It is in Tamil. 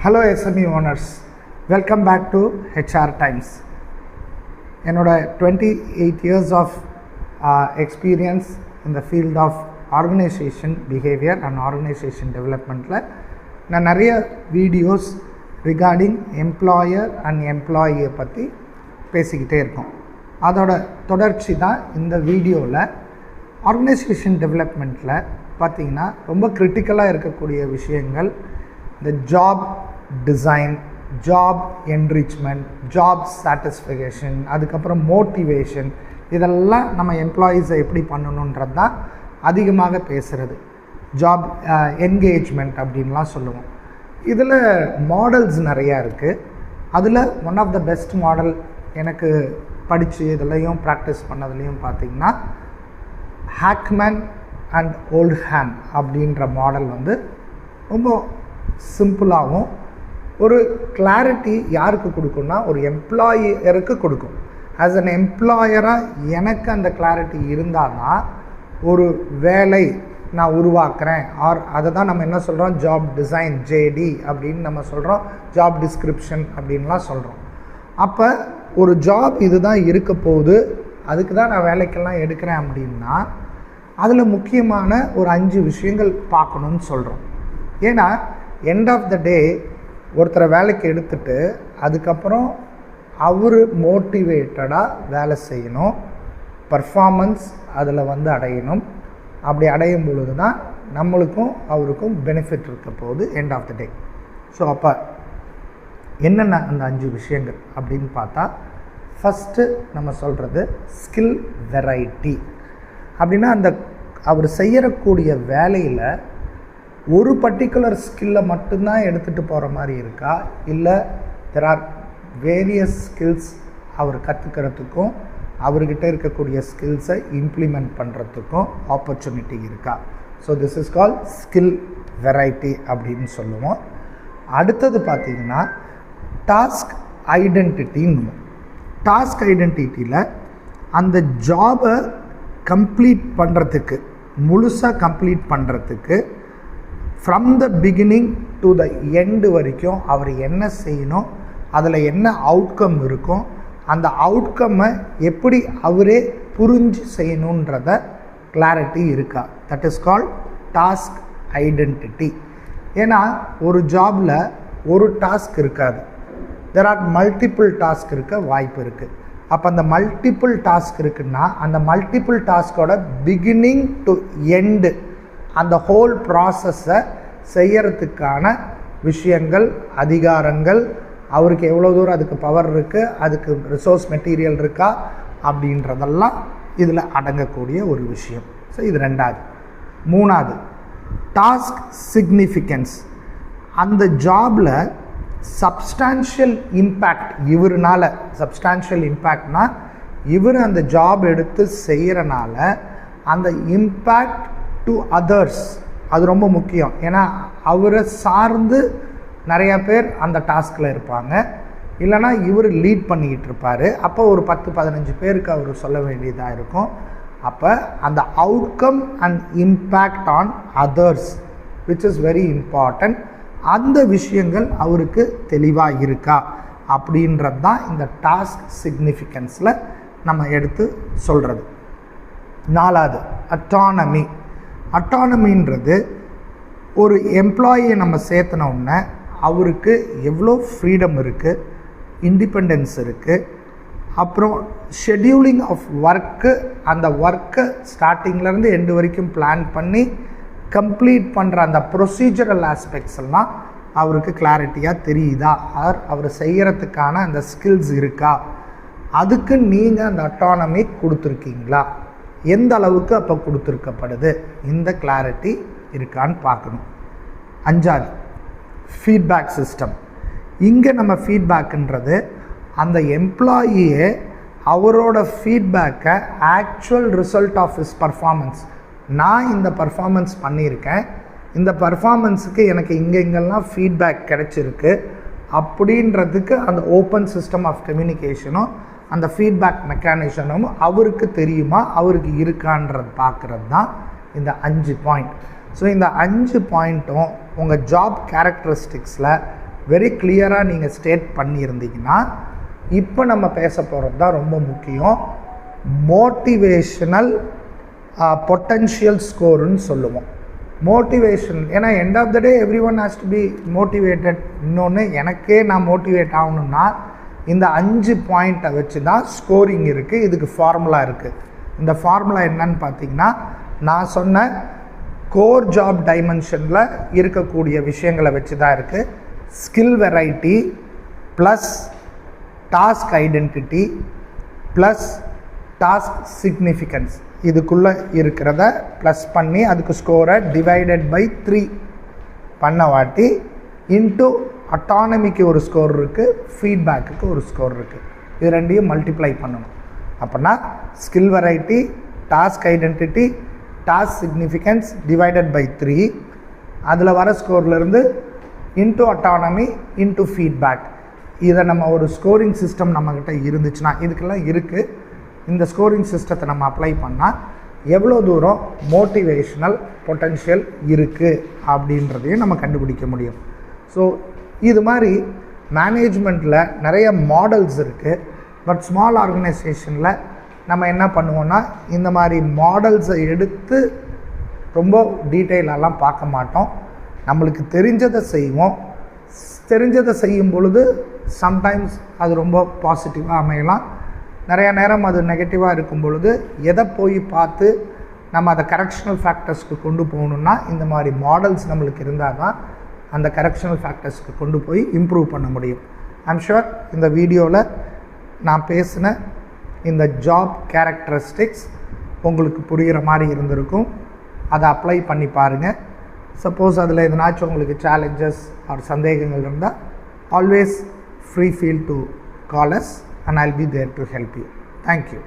Hello SME owners, welcome back to HR Times. என்னோட 28 years of experience in the field of organization behavior and organization developmentல நான் நிறைய வீடியோஸ் ரிகார்டிங் எம்ப்ளாயர் அண்ட் எம்ப்ளாயியை பற்றி பேசிக்கிட்டே இருக்கோம். அதோட தொடர்ச்சி தான் இந்த வீடியோவில். ஆர்கனைசேஷன் டெவலப்மெண்ட்டில் பார்த்திங்கன்னா ரொம்ப கிரிட்டிக்கலாக இருக்கக்கூடிய விஷயங்கள் இந்த job design, job enrichment, job satisfaction, அதுக்கப்புறம் மோட்டிவேஷன், இதெல்லாம் நம்ம எம்ப்ளாயீஸை எப்படி பண்ணணுன்றது தான் அதிகமாக பேசுகிறது. ஜாப் என்கேஜ்மெண்ட் அப்படின்லாம் சொல்லுவோம். இதில் மாடல்ஸ் நிறையா இருக்குது. அதில் one of the best model எனக்கு படித்து இதுலேயும் ப்ராக்டிஸ் பண்ணதுலேயும் பார்த்திங்கன்னா ஹாக்மேன் அண்ட் ஓல்ட்ஹாம் அப்படின்ற மாடல் வந்து ரொம்ப சிம்பிளாகவும் ஒரு கிளாரிட்டி யாருக்கு கொடுக்கும்னா ஒரு எம்ப்ளாயருக்கு கொடுக்கும். ஆஸ் அன் எம்ப்ளாயராக எனக்கு அந்த கிளாரிட்டி இருந்தால் தான் ஒரு வேலை நான் உருவாக்குறேன். ஆர் அதை தான் நம்ம என்ன சொல்கிறோம், ஜாப் டிசைன், ஜேடி அப்படின்னு நம்ம சொல்கிறோம், ஜாப் டிஸ்கிரிப்ஷன் அப்படின்லாம் சொல்கிறோம். அப்போ ஒரு ஜாப் இது தான் இருக்க போகுது, அதுக்கு தான் நான் வேலைக்கெல்லாம் எடுக்கிறேன் அப்படின்னா அதில் முக்கியமான ஒரு 5 விஷயங்கள் பார்க்கணுன்னு சொல்கிறோம். ஏன்னா எண்ட் ஆஃப் த டே ஒருத்தரை வேலைக்கு எடுத்துட்டு அதுக்கப்புறம் அவர் மோட்டிவேட்டடாக வேலை செய்யணும், பர்ஃபார்மன்ஸ் அதில் வந்து அடையணும். அப்படி அடையும் பொழுது தான் நம்மளுக்கும் அவருக்கும் பெனிஃபிட் இருக்க போகுது end of the day. So அப்போ என்னென்ன அந்த 5 விஷயங்கள் அப்படின்னு பார்த்தா, ஃபஸ்ட்டு நம்ம சொல்கிறது ஸ்கில் வெரைட்டி. அப்படின்னா அந்த அவர் செய்யக்கூடிய வேலையில் ஒரு பர்டிகுலர் ஸ்கில்லை மட்டும்தான் எடுத்துகிட்டு போகிற மாதிரி இருக்கா, இல்லை தெர் ஆர் வேரியஸ் ஸ்கில்ஸ் அவர் கற்றுக்கிறதுக்கும் அவர்கிட்ட இருக்கக்கூடிய ஸ்கில்ஸை இம்ப்ளிமெண்ட் பண்ணுறதுக்கும் ஆப்பர்ச்சுனிட்டி இருக்கா. So this is call skill variety அப்படின்னு சொல்லுவோம். அடுத்தது பார்த்திங்கன்னா டாஸ்க் ஐடென்டிட்டின்னு. டாஸ்க் ஐடென்டிட்டியில் அந்த ஜாபை கம்ப்ளீட் பண்ணுறதுக்கு, முழுசாக கம்ப்ளீட் பண்ணுறதுக்கு from the beginning to the end வரைக்கும் அவர் என்ன செய்யணும், அதில் என்ன அவுட்கம் இருக்கும், அந்த அவுட்கம்மை எப்படி அவரே புரிஞ்சு செய்யணுன்றத கிளாரிட்டி இருக்கா. That is called task identity. ஏன்னா ஒரு ஜாபில் ஒரு டாஸ்க் இருக்காது, தெர் ஆர் மல்டிப்புள் டாஸ்க் இருக்க வாய்ப்பு இருக்குது. அப்போ அந்த மல்டிப்புள் டாஸ்க் இருக்குன்னா அந்த மல்டிப்புள் டாஸ்கோட பிகினிங் டு எண்டு அந்த ஹோல் ப்ராசஸை செய்யறதுக்கான விஷயங்கள், அதிகாரங்கள், அவருக்கு எவ்வளோ தூரம் அதுக்கு பவர் இருக்குது, அதுக்கு ரிசோர்ஸ் மெட்டீரியல் இருக்கா அப்படின்றதெல்லாம் இதில் அடங்கக்கூடிய ஒரு விஷயம். ஸோ இது 2வது. 3வது டாஸ்க் சிக்னிஃபிகன்ஸ். அந்த ஜாபில் சப்ஸ்டான்ஷியல் இம்பேக்ட் இவருனால, சப்ஸ்டான்ஷியல் இம்பேக்ட்னா இவர் அந்த ஜாப் எடுத்து செய்கிறனால அந்த இம்பேக்ட் டு அதர்ஸ் அது ரொம்ப முக்கியம். ஏன்னா அவரை சார்ந்து நிறையா பேர் அந்த டாஸ்கில் இருப்பாங்க, இல்லைனா இவர் லீட் பண்ணிக்கிட்டு இருப்பார். அப்போ ஒரு 10-15 பேருக்கு அவர் சொல்ல வேண்டியதாக இருக்கும். அப்போ அந்த outcome and impact on others which is very important. அந்த விஷயங்கள் அவருக்கு தெளிவாக இருக்கா அப்படின்றது தான் இந்த டாஸ்க் சிக்னிஃபிகன்ஸில் நம்ம எடுத்து சொல்கிறது. 4வது அட்டானமி. அட்டானமின்றது ஒரு எம்ப்ளாயியை நம்ம சேர்த்தனோடனே அவருக்கு எவ்வளோ ஃப்ரீடம் இருக்குது, இண்டிபெண்டன்ஸ் இருக்குது, அப்புறம் ஷெட்யூலிங் ஆஃப் ஒர்க்கு, அந்த ஒர்க்கை ஸ்டார்டிங்லேருந்து எண்டு வரைக்கும் பிளான் பண்ணி கம்ப்ளீட் பண்ணுற அந்த ப்ரொசீஜரல் ஆஸ்பெக்ட்ஸ் எல்லாம் அவருக்கு கிளாரிட்டியாக தெரியுதா, அவர் செய்கிறதுக்கான அந்த ஸ்கில்ஸ் இருக்கா, அதுக்கு நீங்கள் அந்த அட்டானமி கொடுத்துருக்கீங்களா, எந்த அளவுக்கு அப்போ கொடுத்துருக்கப்படுது, இந்த கிளாரிட்டி இருக்கான்னு பார்க்கணும். 5வது ஃபீட்பேக் சிஸ்டம். இங்கே நம்ம ஃபீட்பேக்குன்றது அந்த எம்ப்ளாயியே அவரோட ஃபீட்பேக்கை actual result of his performance, நான் இந்த பர்ஃபார்மன்ஸ் பண்ணியிருக்கேன், இந்த பர்ஃபார்மன்ஸுக்கு எனக்கு இங்கெங்கெல்லாம் ஃபீட்பேக் கிடச்சிருக்கு அப்படின்றதுக்கு அந்த ஓப்பன் சிஸ்டம் ஆஃப் கம்யூனிகேஷனும் அந்த ஃபீட்பேக் மெக்கானிசமும் அவருக்கு தெரியுமா, அவருக்கு இருக்கான்றது பார்க்குறது தான் இந்த 5 பாயிண்ட். ஸோ இந்த 5 பாயிண்ட்டும் உங்கள் ஜாப் கேரக்டரிஸ்டிக்ஸில் வெரி கிளியராக நீங்கள் ஸ்டேட் பண்ணியிருந்தீங்கன்னா, இப்போ நம்ம பேச போகிறது தான் ரொம்ப முக்கியம். மோட்டிவேஷனல் பொட்டன்ஷியல் ஸ்கோருன்னு சொல்லுவோம். மோட்டிவேஷன், ஏன்னா end of the day everyone has to be motivated. இன்னொன்று, எனக்கே நான் மோட்டிவேட் ஆகணும்னா இந்த 5 பாயிண்ட்டை வச்சு தான் ஸ்கோரிங் இருக்குது. இதுக்கு ஃபார்முலா இருக்குது. இந்த ஃபார்முலா என்னன்னு பார்த்தீங்கன்னா, நான் சொன்ன கோர் ஜாப் டைமென்ஷனில் இருக்கக்கூடிய விஷயங்களை வச்சு தான் இருக்குது. Skill variety plus task identity plus task significance, இதுக்குள்ளே இருக்கிறத ப்ளஸ் பண்ணி அதுக்கு ஸ்கோரை டிவைடட் பை 3 பண்ண வாட்டி இன்ட்டு அட்டானமிக்கு ஒரு ஸ்கோர் இருக்குது, ஃபீட்பேக்குக்கு ஒரு ஸ்கோர் இருக்குது. இது ரெண்டையும் மல்டிப்ளை பண்ணணும். அப்படின்னா skill variety, task identity, task significance divided by 3, அதில் வர ஸ்கோர்லேருந்து இன்ட்டு அட்டானமி இன்ட்டு ஃபீட்பேக். இதை நம்ம ஒரு ஸ்கோரிங் சிஸ்டம் நம்மக்கிட்ட இருந்துச்சுன்னா, இதுக்கெல்லாம் இருக்குது, இந்த ஸ்கோரிங் சிஸ்டத்தை நம்ம அப்ளை பண்ணால் எவ்வளோ தூரம் மோட்டிவேஷ்னல் பொட்டன்ஷியல் இருக்குது அப்படின்றதையும் நம்ம கண்டுபிடிக்க முடியும். ஸோ இது மாதிரி மேனேஜ்மெண்ட்டில் நிறைய மாடல்ஸ் இருக்குது. பட் ஸ்மால் ஆர்கனைசேஷனில் நம்ம என்ன பண்ணுவோன்னா, இந்த மாதிரி மாடல்ஸை எடுத்து ரொம்ப டீட்டெயிலெல்லாம் பார்க்க மாட்டோம். நம்மளுக்கு தெரிஞ்சதை செய்வோம். தெரிஞ்சதை செய்யும் பொழுது சம்டைம்ஸ் அது ரொம்ப பாசிட்டிவாக அமையலாம். நிறைய நேரம் அது நெகட்டிவாக இருக்கும் பொழுது எதை போய் பார்த்து நம்ம அதை கரெக்ஷனல் ஃபேக்டர்ஸ்க்கு கொண்டு போகணுன்னா, இந்த மாதிரி மாடல்ஸ் நம்மளுக்கு இருந்தால் தான் அந்த கரெக்ஷனல் ஃபேக்டர்ஸ்க்கு கொண்டு போய் இம்ப்ரூவ் பண்ண முடியும். ஐம் ஷுர் இந்த வீடியோவில் நான் பேசின இந்த ஜாப் கேரக்டரிஸ்டிக்ஸ் உங்களுக்கு புரிகிற மாதிரி இருந்திருக்கும். அதை அப்ளை பண்ணி பாருங்கள். சப்போஸ் அதில் எதனாச்சும் உங்களுக்கு சேலஞ்சஸ் ஆர் சந்தேகங்கள் இருந்தால் always free feel to call us and I'll be there to help you. Thank you.